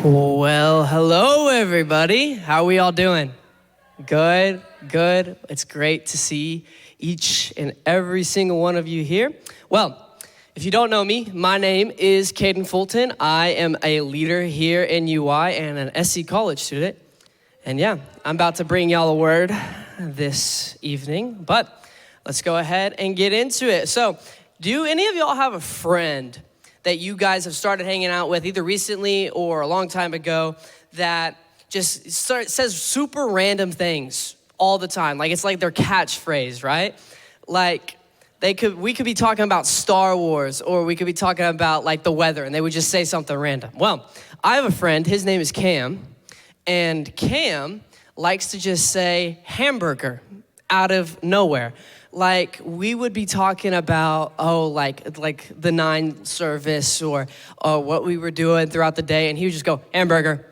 Well, hello everybody. How are we all doing? Good, good. It's great to see each and every single one of you here. Well, if you don't know me, my name is Caden Fulton. I am a leader here in UI and an SC college student. And yeah, I'm about to bring y'all a word this evening, but let's go ahead and get into it. So, do any of y'all have a friend that you guys have started hanging out with either recently or a long time ago that just says super random things all the time? Like it's like their catchphrase, right? Like we could be talking about Star Wars, or we could be talking about like the weather, and they would just say something random. Well, I have a friend, his name is Cam, and Cam likes to just say hamburger out of nowhere. Like we would be talking about, like the 9 service or what we were doing throughout the day, and he would just go, hamburger.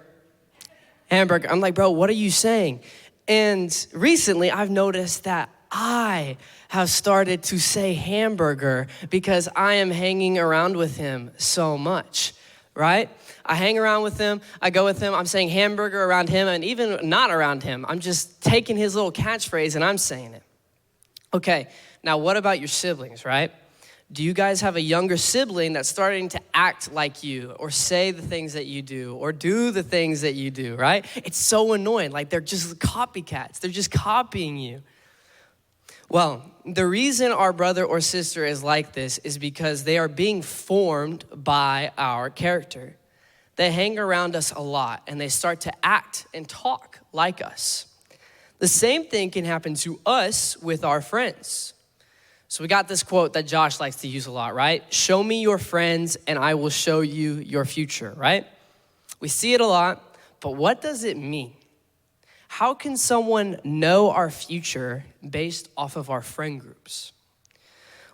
I'm like, bro, what are you saying? And recently I've noticed that I have started to say hamburger because I am hanging around with him so much, right? I hang around with him, I go with him, I'm saying hamburger around him, and even not around him, I'm just taking his little catchphrase and I'm saying it. Okay, now what about your siblings, right? Do you guys have a younger sibling that's starting to act like you or say the things that you do or do the things that you do, right? It's so annoying, like they're just copycats. They're just copying you. Well, the reason our brother or sister is like this is because they are being formed by our character. They hang around us a lot and they start to act and talk like us. The same thing can happen to us with our friends. So we got this quote that Josh likes to use a lot, right? Show me your friends and I will show you your future, right? We see it a lot, but what does it mean? How can someone know our future based off of our friend groups?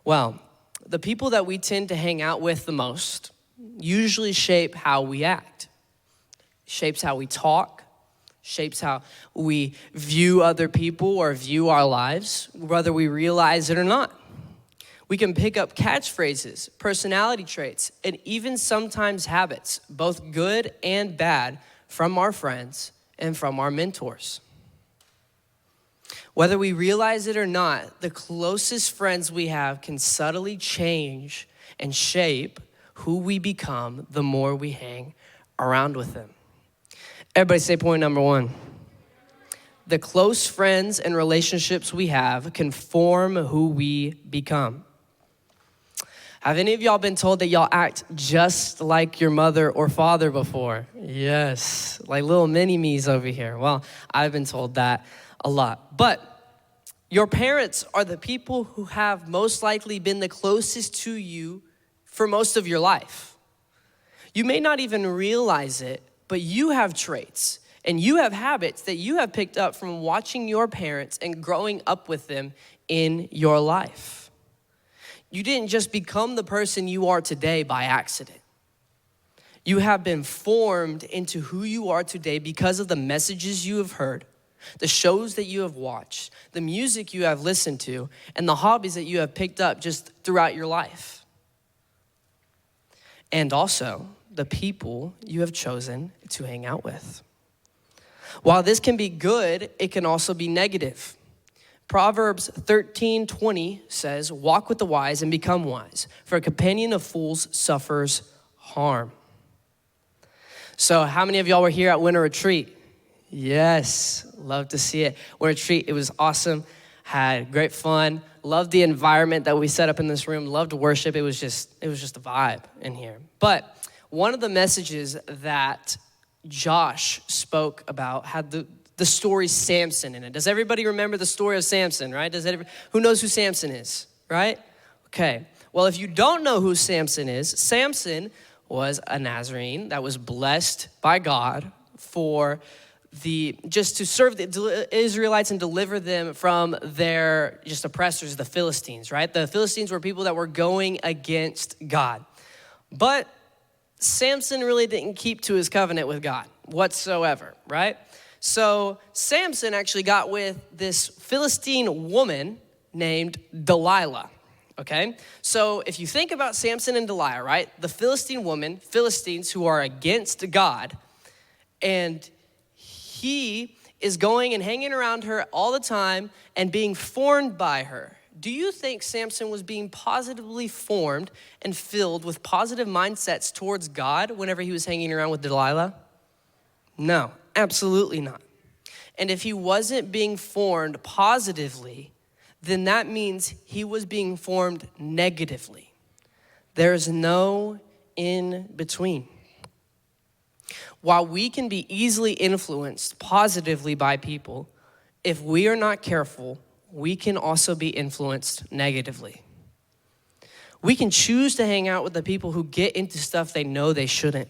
Well, the people that we tend to hang out with the most usually shape how we act, shapes how we talk, shapes how we view other people or view our lives, whether we realize it or not. We can pick up catchphrases, personality traits, and even sometimes habits, both good and bad, from our friends and from our mentors. Whether we realize it or not, the closest friends we have can subtly change and shape who we become the more we hang around with them. Everybody say point number 1. The close friends and relationships we have can form who we become. Have any of y'all been told that y'all act just like your mother or father before? Yes, like little mini-me's over here. Well, I've been told that a lot. But your parents are the people who have most likely been the closest to you for most of your life. You may not even realize it, but you have traits and you have habits that you have picked up from watching your parents and growing up with them in your life. You didn't just become the person you are today by accident. You have been formed into who you are today because of the messages you have heard, the shows that you have watched, the music you have listened to, and the hobbies that you have picked up just throughout your life. And also, the people you have chosen to hang out with. While this can be good, it can also be negative. Proverbs 13:20 says, walk with the wise and become wise, for a companion of fools suffers harm. So how many of y'all were here at Winter Retreat? Yes, love to see it. Winter Retreat, it was awesome. Had great fun. Loved the environment that we set up in this room. Loved worship. It was just a vibe in here. But one of the messages that Josh spoke about had the story Samson in it. Does everybody remember the story of Samson, right? Who knows who Samson is, right? Okay. Well, if you don't know who Samson is, Samson was a Nazarene that was blessed by God for just to serve the Israelites and deliver them from their just oppressors, the Philistines, right? The Philistines were people that were going against God. But Samson really didn't keep to his covenant with God whatsoever, right? So Samson actually got with this Philistine woman named Delilah, okay? So if you think about Samson and Delilah, right? The Philistine woman, Philistines who are against God, and he is going and hanging around her all the time and being formed by her. Do you think Samson was being positively formed and filled with positive mindsets towards God whenever he was hanging around with Delilah? No, absolutely not. And if he wasn't being formed positively, then that means he was being formed negatively. There's no in between. While we can be easily influenced positively by people, if we are not careful, we can also be influenced negatively. We can choose to hang out with the people who get into stuff they know they shouldn't.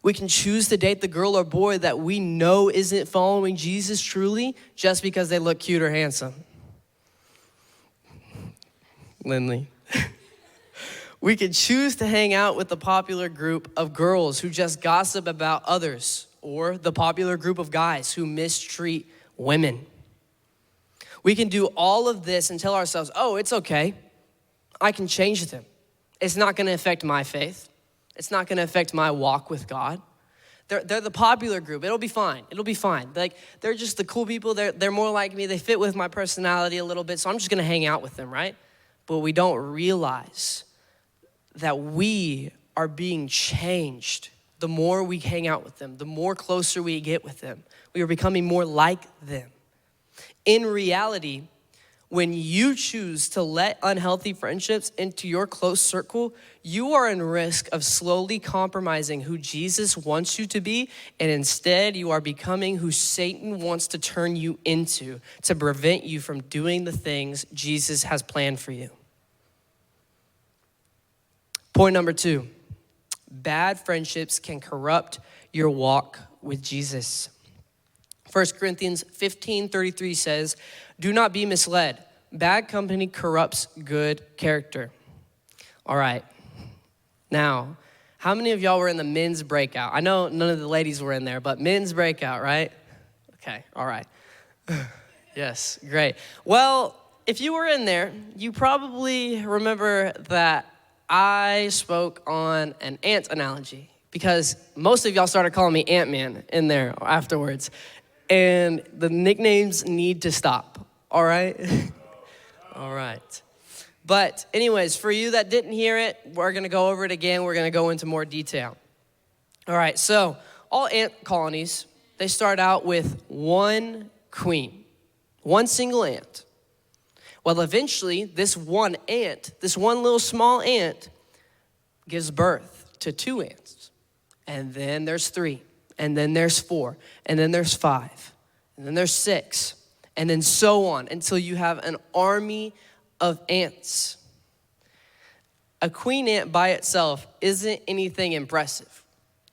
We can choose to date the girl or boy that we know isn't following Jesus truly just because they look cute or handsome. Lindley. We could choose to hang out with the popular group of girls who just gossip about others, or the popular group of guys who mistreat women. We can do all of this and tell ourselves, oh, it's okay. I can change them. It's not gonna affect my faith. It's not gonna affect my walk with God. They're the popular group. It'll be fine. It'll be fine. Like, they're just the cool people. They're more like me. They fit with my personality a little bit, so I'm just gonna hang out with them, right? But we don't realize that we are being changed the more we hang out with them, the more closer we get with them. We are becoming more like them. In reality, when you choose to let unhealthy friendships into your close circle, you are in risk of slowly compromising who Jesus wants you to be, and instead you are becoming who Satan wants to turn you into to prevent you from doing the things Jesus has planned for you. Point number 2, bad friendships can corrupt your walk with Jesus. 1 Corinthians 15:33 says, do not be misled. Bad company corrupts good character. All right. Now, how many of y'all were in the men's breakout? I know none of the ladies were in there, but men's breakout, right? Okay, all right. Yes, great. Well, if you were in there, you probably remember that I spoke on an ant analogy because most of y'all started calling me Ant-Man in there afterwards. And the nicknames need to stop, all right? All right. But anyways, for you that didn't hear it, we're gonna go over it again. We're gonna go into more detail. All right, so all ant colonies, they start out with one queen, one single ant. Well, eventually, this one ant, this one little small ant, gives birth to 2 ants. And then there's 3, and then there's 4, and then there's 5, and then there's 6, and then so on until you have an army of ants. A queen ant by itself isn't anything impressive,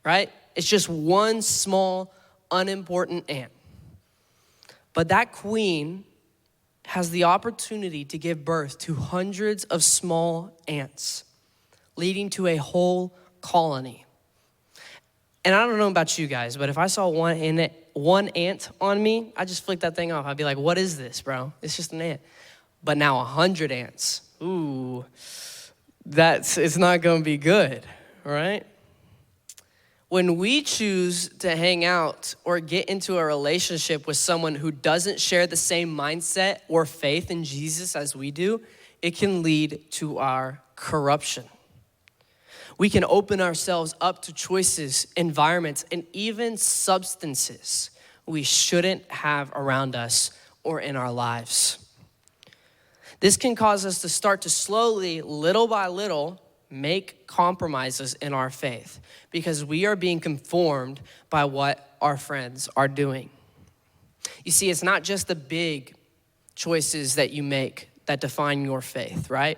right? It's just one small, unimportant ant. But that queen has the opportunity to give birth to hundreds of small ants, leading to a whole colony. And I don't know about you guys, but if I saw one ant on me, I'd just flick that thing off. I'd be like, what is this, bro? It's just an ant. But now 100 ants, ooh, it's not gonna be good, right? When we choose to hang out or get into a relationship with someone who doesn't share the same mindset or faith in Jesus as we do, it can lead to our corruption. We can open ourselves up to choices, environments, and even substances we shouldn't have around us or in our lives. This can cause us to start to slowly, little by little, make compromises in our faith because we are being conformed by what our friends are doing. You see, it's not just the big choices that you make that define your faith, right?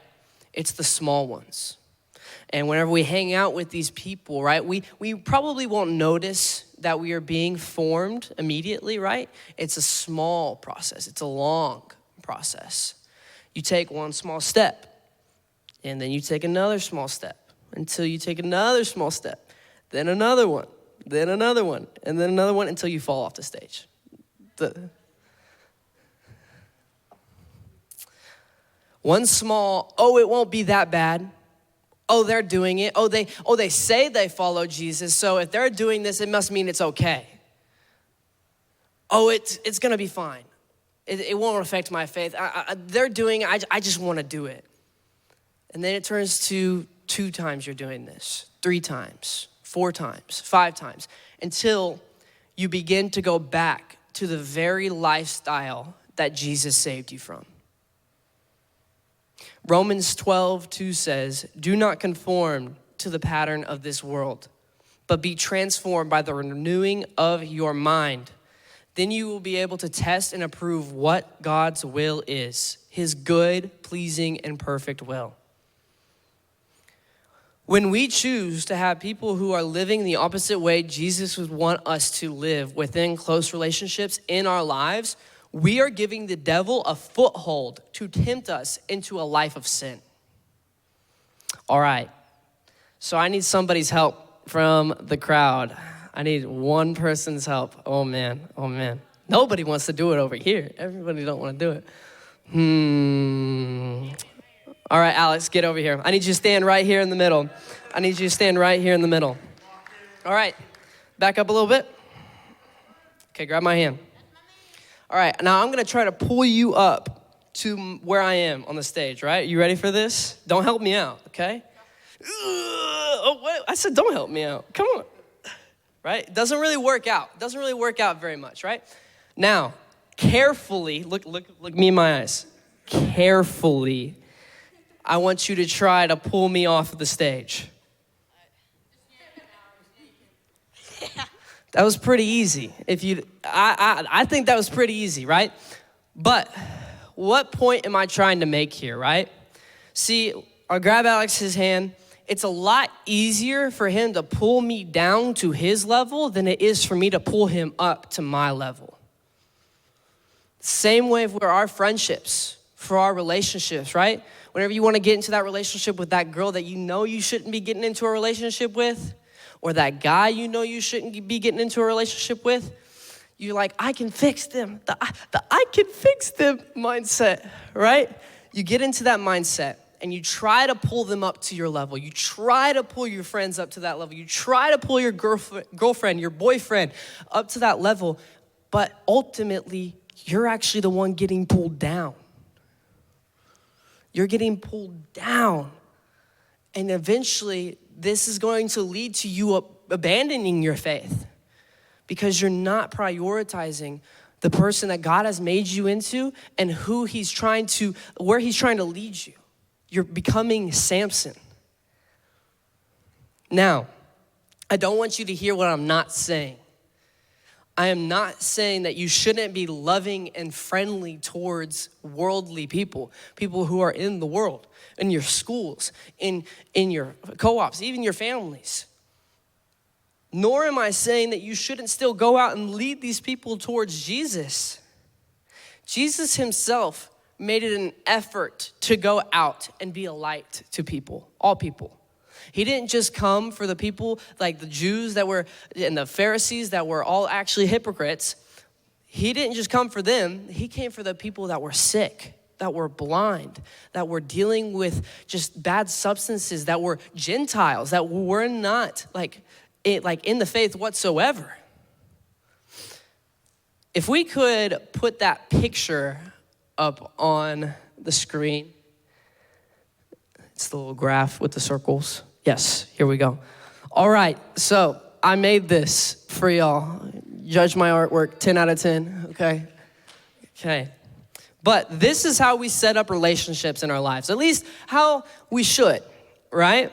It's the small ones. And whenever we hang out with these people, right, we probably won't notice that we are being formed immediately, right? It's a small process. It's a long process. You take one small step, and then you take another small step until you take another small step, then another one, and then another one until you fall off the stage. One small, oh, it won't be that bad, Oh, they're doing it. They say they follow Jesus, so if they're doing this, it must mean it's okay. Oh, it's gonna be fine. It won't affect my faith. They're doing it, I just wanna do it. And then it turns to 2 times you're doing this, 3 times, 4 times, 5 times, until you begin to go back to the very lifestyle that Jesus saved you from. Romans 12:2 says, "Do not conform to the pattern of this world, but be transformed by the renewing of your mind. Then you will be able to test and approve what God's will is, his good, pleasing, and perfect will." When we choose to have people who are living the opposite way Jesus would want us to live within close relationships in our lives, we are giving the devil a foothold to tempt us into a life of sin. All right, so I need somebody's help from the crowd. I need one person's help. Oh man. Nobody wants to do it over here. Everybody don't want to do it. All right, Alex, get over here. I need you to stand right here in the middle. All right, back up a little bit. Okay, grab my hand. All right, now I'm gonna try to pull you up to where I am on the stage, right? You ready for this? Don't help me out, okay? Oh, wait, I said don't help me out. Come on, right? It doesn't really work out. Very much, right? Now, carefully, look me in my eyes. Carefully, I want you to try to pull me off the stage. That was pretty easy. I think that was pretty easy, right? But what point am I trying to make here, right? See, I'll grab Alex's hand. It's a lot easier for him to pull me down to his level than it is for me to pull him up to my level. Same way for our friendships, for our relationships, right? Whenever you want to get into that relationship with that girl that you know you shouldn't be getting into a relationship with, or that guy you know you shouldn't be getting into a relationship with, you're like, I can fix them. The I can fix them mindset, right? You get into that mindset and you try to pull them up to your level. You try to pull your friends up to that level. You try to pull your girlfriend, your boyfriend up to that level. But ultimately, you're actually the one getting pulled down. You're getting pulled down. And eventually, this is going to lead to you abandoning your faith because you're not prioritizing the person that God has made you into and where he's trying to lead you. You're becoming Samson. Now, I don't want you to hear what I'm not saying. I am not saying that you shouldn't be loving and friendly towards worldly people who are in the world, in your schools, in your co-ops, even your families. Nor am I saying that you shouldn't still go out and lead these people towards Jesus. Jesus himself made it an effort to go out and be a light to people, all people. He didn't just come for the people like the Jews that were, and the Pharisees that were all actually hypocrites. He didn't just come for them. He came for the people that were sick, that were blind, that were dealing with just bad substances, that were Gentiles, that were not like in the faith whatsoever. If we could put that picture up on the screen. It's the little graph with the circles. Yes, here we go. All right, so I made this for y'all. Judge my artwork, 10 out of 10, okay. But this is how we set up relationships in our lives, at least how we should, right?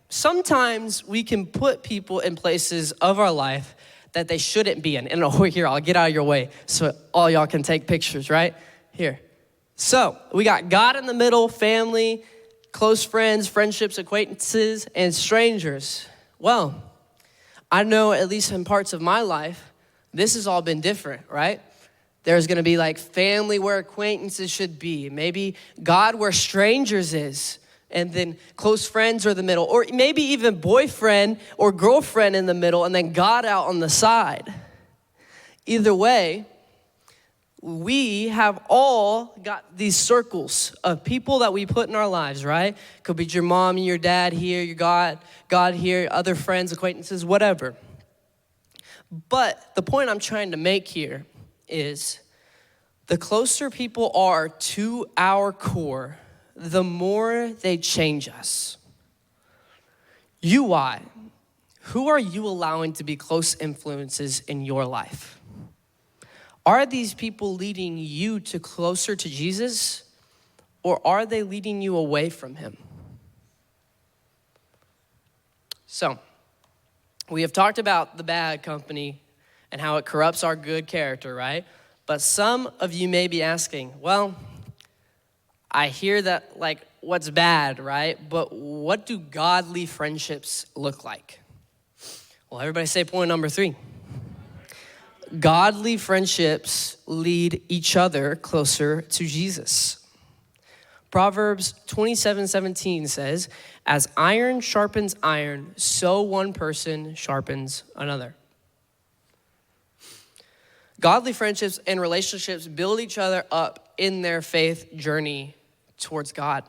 Sometimes we can put people in places of our life that they shouldn't be in. And over here, I'll get out of your way so all y'all can take pictures, right? Here. So we got God in the middle, family, close friends, friendships, acquaintances, and strangers. Well, I know at least in parts of my life, this has all been different, right? There's gonna be like family where acquaintances should be, maybe God where strangers is, and then close friends are the middle, or maybe even boyfriend or girlfriend in the middle, and then God out on the side. Either way, we have all got these circles of people that we put in our lives, right? Could be your mom and your dad here, your God here, other friends, acquaintances, whatever. But the point I'm trying to make here is the closer people are to our core, the more they change us. Who are you allowing to be close influences in your life? Are these people leading you to closer to Jesus, or are they leading you away from him? So, we have talked about the bad company and how it corrupts our good character, right? But some of you may be asking, well, I hear that, like, what's bad, right? But what do godly friendships look like? Well, everybody say point number 3. Godly friendships lead each other closer to Jesus. Proverbs 27:17 says, as iron sharpens iron, so one person sharpens another. Godly friendships and relationships build each other up in their faith journey towards God.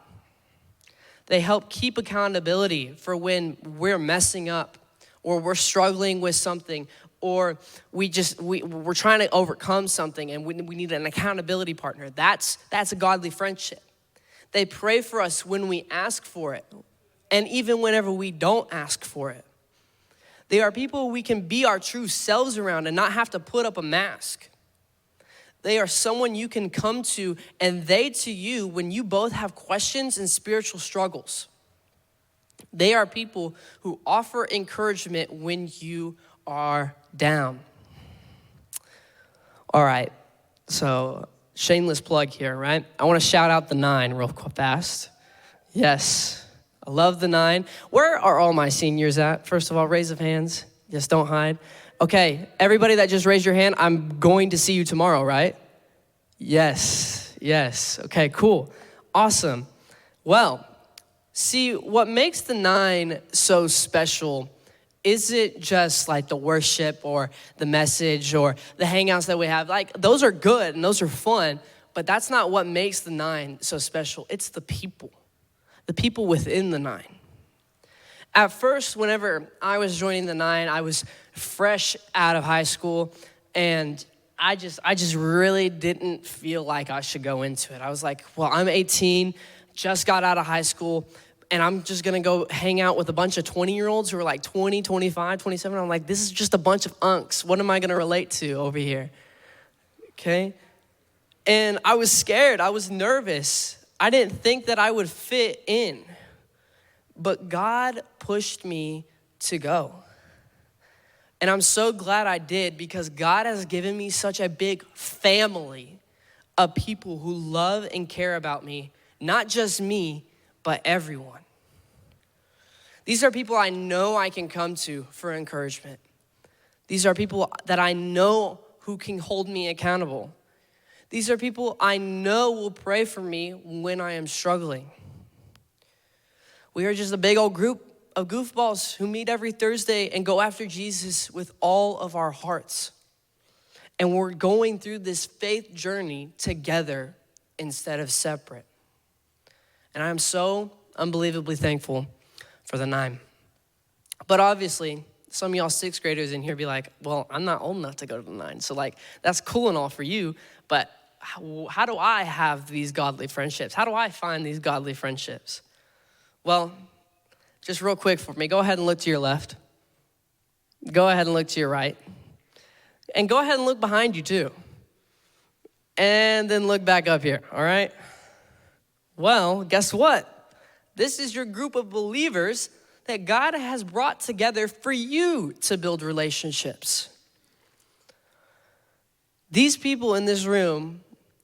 They help keep accountability for when we're messing up or we're struggling with something or we're trying to overcome something and we need an accountability partner. That's a godly friendship. They pray for us when we ask for it and even whenever we don't ask for it. They are people we can be our true selves around and not have to put up a mask. They are someone you can come to and they to you when you both have questions and spiritual struggles. They are people who offer encouragement when you are down. All right, so shameless plug here, right? I want to shout out the 9 real fast. Yes, I love the 9. Where are all my seniors at? First of all, raise of hands. Yes, don't hide. Okay, everybody that just raised your hand, I'm going to see you tomorrow, right? Yes. Okay, cool. Awesome. Well, see, what makes the 9 so special isn't just like the worship or the message or the hangouts that we have. Like, those are good and those are fun, but that's not what makes the 9 so special. It's the people within the 9. At first, whenever I was joining the 9, I was fresh out of high school, and I just really didn't feel like I should go into it. I was like, well, I'm 18, just got out of high school, and I'm just gonna go hang out with a bunch of 20-year-olds who are like 20, 25, 27. I'm like, this is just a bunch of unks. What am I gonna relate to over here? Okay? And I was scared, I was nervous. I didn't think that I would fit in. But God pushed me to go. And I'm so glad I did because God has given me such a big family of people who love and care about me, not just me, but everyone. These are people I know I can come to for encouragement. These are people that I know who can hold me accountable. These are people I know will pray for me when I am struggling. We are just a big old group of goofballs who meet every Thursday and go after Jesus with all of our hearts. And we're going through this faith journey together instead of separate. And I'm so unbelievably thankful for the 9. But obviously, some of y'all 6th graders in here be like, well, I'm not old enough to go to the 9. So like, that's cool and all for you, but how do I have these godly friendships? How do I find these godly friendships? Well, just real quick for me, go ahead and look to your left. Go ahead and look to your right. And go ahead and look behind you too. And then look back up here, all right? Well, guess what? This is your group of believers that God has brought together for you to build relationships. These people in this room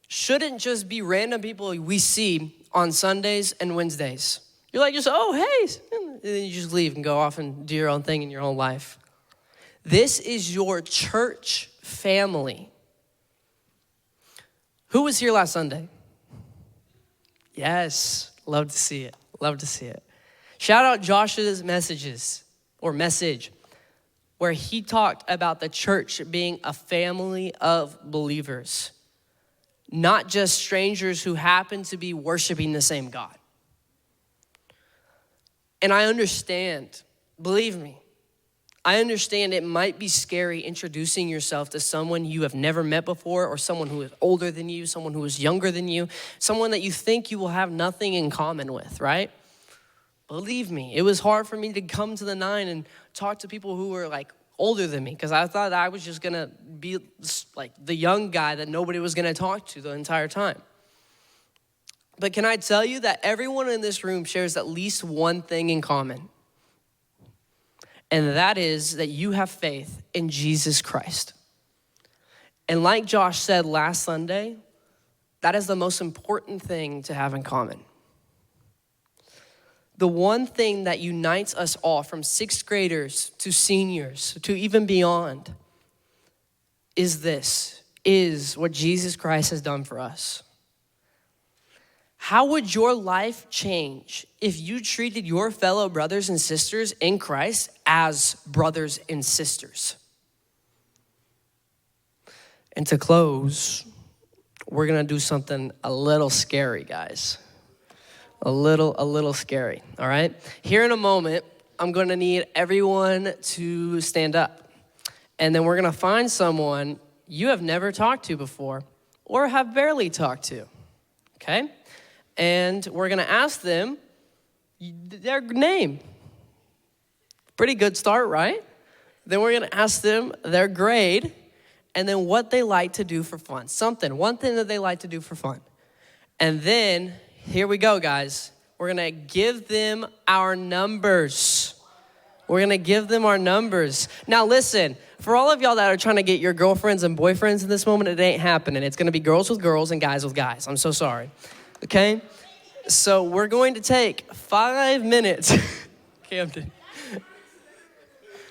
shouldn't just be random people we see on Sundays and Wednesdays. You're like, just, oh, hey, and then you just leave and go off and do your own thing in your own life. This is your church family. Who was here last Sunday? Yes, love to see it, love to see it. Shout out Josh's message, where he talked about the church being a family of believers. not just strangers who happen to be worshiping the same God. And I understand, believe me, I understand it might be scary introducing yourself to someone you have never met before, or someone who is older than you, someone who is younger than you, someone that you think you will have nothing in common with, right? Believe me, it was hard for me to come to the 9 and talk to people who were like older than me, because I thought I was just gonna be like the young guy that nobody was gonna talk to the entire time. But can I tell you that everyone in this room shares at least one thing in common? And that is that you have faith in Jesus Christ. And like Josh said last Sunday, that is the most important thing to have in common. The one thing that unites us all, from 6th graders to seniors to even beyond, is what Jesus Christ has done for us. How would your life change if you treated your fellow brothers and sisters in Christ as brothers and sisters? And to close, we're gonna do something a little scary, guys. A little scary, all right? Here in a moment, I'm gonna need everyone to stand up. And then we're gonna find someone you have never talked to before or have barely talked to, okay? And we're gonna ask them their name. Pretty good start, right? Then we're gonna ask them their grade, and then what they like to do for fun. One thing that they like to do for fun. And then, here we go, guys. We're gonna give them our numbers. We're gonna give them our numbers. Now listen, for all of y'all that are trying to get your girlfriends and boyfriends in this moment, it ain't happening. It's gonna be girls with girls and guys with guys. I'm so sorry. Okay? So we're going to take 5 minutes. Camden.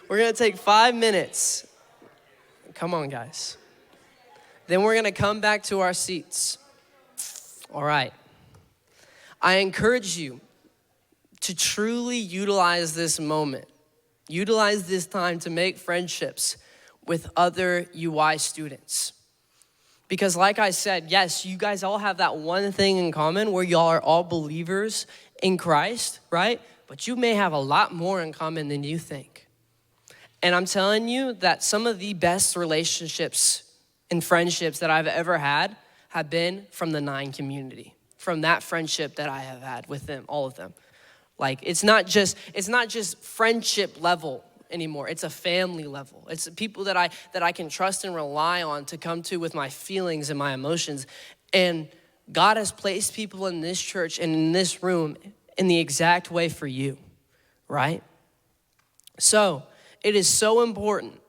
We're going to take 5 minutes. Come on, guys. Then we're going to come back to our seats. All right. I encourage you to truly utilize this moment. Utilize this time to make friendships with other UI students. Because like I said, yes, you guys all have that one thing in common where y'all are all believers in Christ, right? But you may have a lot more in common than you think. And I'm telling you that some of the best relationships and friendships that I've ever had have been from the 9 community, from that friendship that I have had with them, all of them. Like, it's not just friendship level anymore. It's a family level. It's people that I can trust and rely on to come to with my feelings and my emotions. And God has placed people in this church and in this room in the exact way for you, right? So it is so important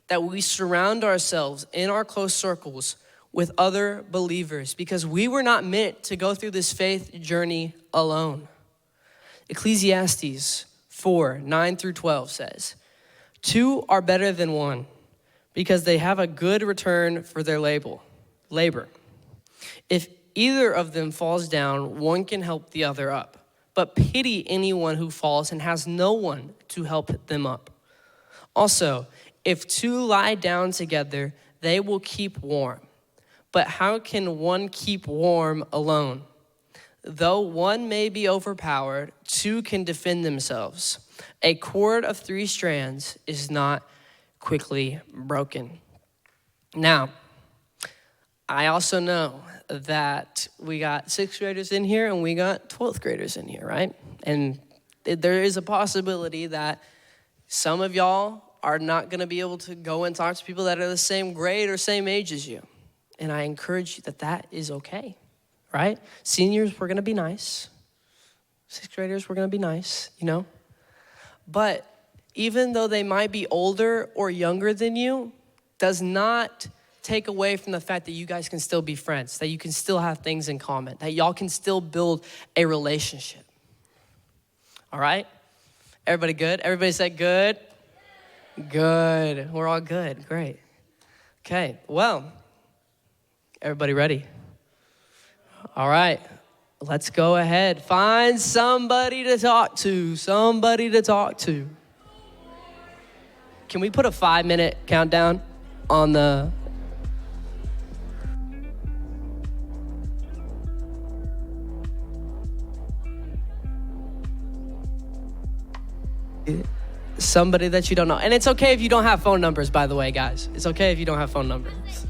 that we surround ourselves in our close circles with other believers, because we were not meant to go through this faith journey alone. Ecclesiastes 4:9-12 says, 2 are better than 1, because they have a good return for their labor. If either of them falls down, one can help the other up. But pity anyone who falls and has no one to help them up. Also, if 2 lie down together, they will keep warm. But how can one keep warm alone? Though one may be overpowered, 2 can defend themselves. A cord of 3 strands is not quickly broken. Now, I also know that we got 6th graders in here and we got 12th graders in here, right? And there is a possibility that some of y'all are not gonna be able to go and talk to people that are the same grade or same age as you. And I encourage you that is okay, right? Seniors, we're gonna be nice. 6th graders, we're gonna be nice, you know? But even though they might be older or younger than you, does not take away from the fact that you guys can still be friends, that you can still have things in common, that y'all can still build a relationship. All right? Everybody good? Everybody say good? Good. We're all good. Great. Okay, well, everybody ready? All right. Let's go ahead. Find somebody to talk to. Can we put a 5-minute countdown on the... somebody that you don't know. And it's okay if you don't have phone numbers, by the way, guys. It's okay if you don't have phone numbers.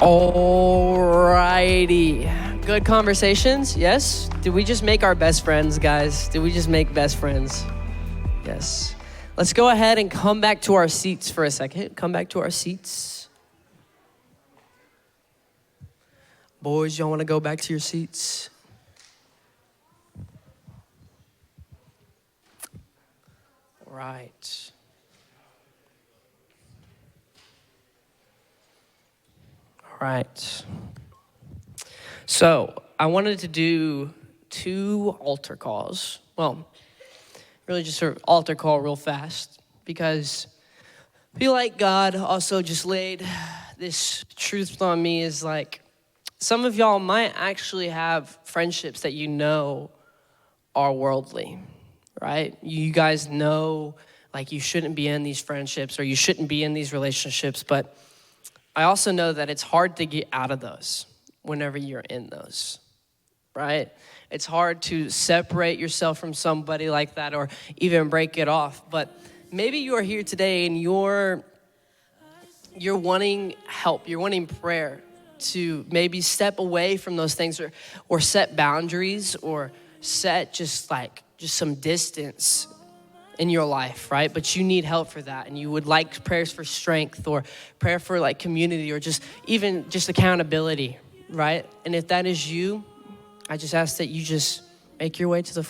Alrighty. Good conversations, yes? Did we just make our best friends, guys? Did we just make best friends? Yes. Let's go ahead and come back to our seats for a second. Come back to our seats. Boys, y'all want to go back to your seats? All right. All right. So I wanted to do 2 altar calls. Well, really just sort of altar call real fast because I feel like God also just laid this truth on me is like, some of y'all might actually have friendships that you know are worldly, right? You guys know like you shouldn't be in these friendships or you shouldn't be in these relationships, but I also know that it's hard to get out of those whenever you're in those, right? It's hard to separate yourself from somebody like that or even break it off, but maybe you are here today and you're wanting help, you're wanting prayer to maybe step away from those things or set boundaries or set just some distance in your life, right? But you need help for that and you would like prayers for strength or prayer for like community or just even just accountability, right? And if that is you, I just ask that you just make your way to the